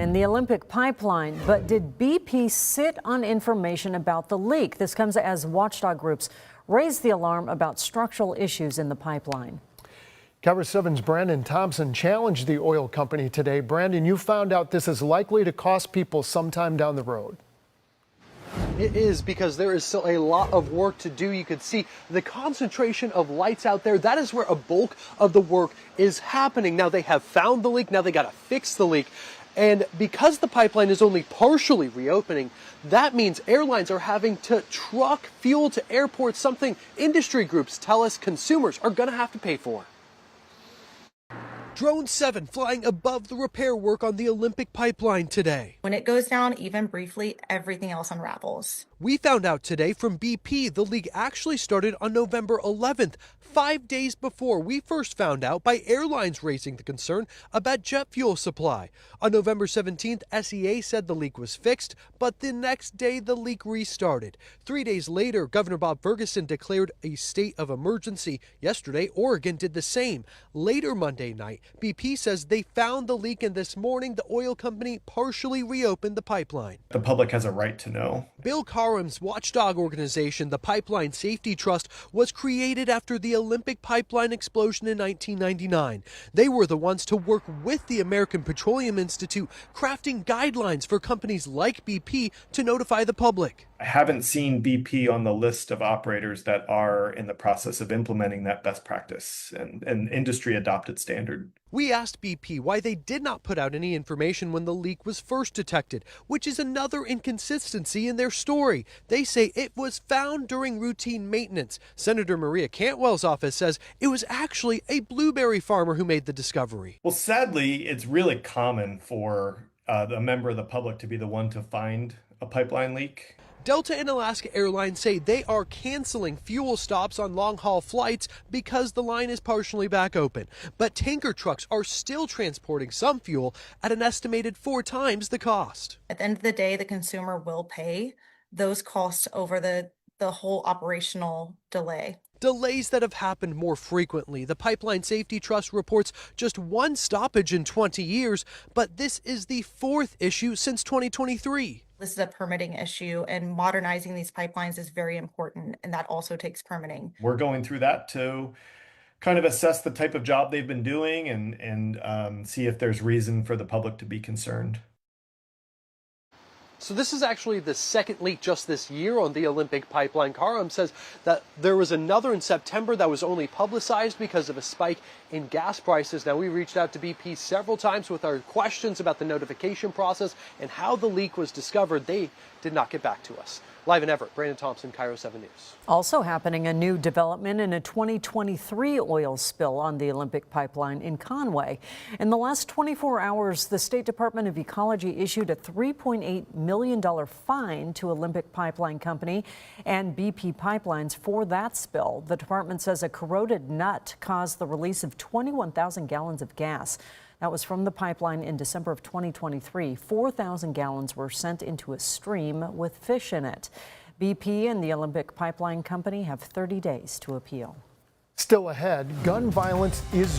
in the Olympic pipeline. But did BP sit on information about the leak? This comes as watchdog groups raise the alarm about structural issues in the pipeline. KIRO 7's Brandon Thompson challenged the oil company today. Brandon, you found out this is likely to cost people sometime down the road. It is, because there is still a lot of work to do. You could see the concentration of lights out there. That is where a bulk of the work is happening. Now they have found the leak. Now they got to fix the leak. And because the pipeline is only partially reopening, that means airlines are having to truck fuel to airports, something industry groups tell us consumers are going to have to pay for. Drone 7 flying above the repair work on the Olympic pipeline today. When it goes down, even briefly, everything else unravels. We found out today from BP the leak actually started on November 11th, 5 days before we first found out by airlines raising the concern about jet fuel supply. On November 17th, SEA said the leak was fixed, but the next day the leak restarted. 3 days later, Governor Bob Ferguson declared a state of emergency. Yesterday, Oregon did the same. Later Monday night, BP says they found the leak, and this morning the oil company partially reopened the pipeline. The public has a right to know. Bill Carham's watchdog organization, the Pipeline Safety Trust, was created after the Olympic pipeline explosion in 1999. They were the ones to work with the American Petroleum Institute, crafting guidelines for companies like BP to notify the public. I haven't seen BP on the list of operators that are in the process of implementing that best practice and industry adopted standard. We asked BP why they did not put out any information when the leak was first detected, which is another inconsistency in their story. They say it was found during routine maintenance. Senator Maria Cantwell's office says it was actually a blueberry farmer who made the discovery. Well, sadly, it's really common for a member of the public to be the one to find a pipeline leak. Delta and Alaska Airlines say they are canceling fuel stops on long-haul flights because the line is partially back open. But tanker trucks are still transporting some fuel at an estimated 4 times the cost. At the end of the day, the consumer will pay those costs over the whole operational delay. Delays that have happened more frequently. The Pipeline Safety Trust reports just 1 stoppage in 20 years, but this is the 4th issue since 2023. This is a permitting issue, and modernizing these pipelines is very important, and that also takes permitting. We're going through that to kind of assess the type of job they've been doing and see if there's reason for the public to be concerned. So this is actually the second leak just this year on the Olympic pipeline. Carham says that there was another in September that was only publicized because of a spike in gas prices. Now, we reached out to BP several times with our questions about the notification process and how the leak was discovered. They did not get back to us. Live in Everett, Brandon Thompson, KIRO 7 News. Also happening, a new development in a 2023 oil spill on the Olympic pipeline in Conway. In the last 24 hours, the State Department of Ecology issued a $3.8 million fine to Olympic Pipeline Company and BP Pipelines for that spill. The department says a corroded nut caused the release of 21,000 gallons of gas. That was from the pipeline in December of 2023. 4,000 gallons were sent into a stream with fish in it. BP and the Olympic Pipeline Company have 30 days to appeal. Still ahead, gun violence is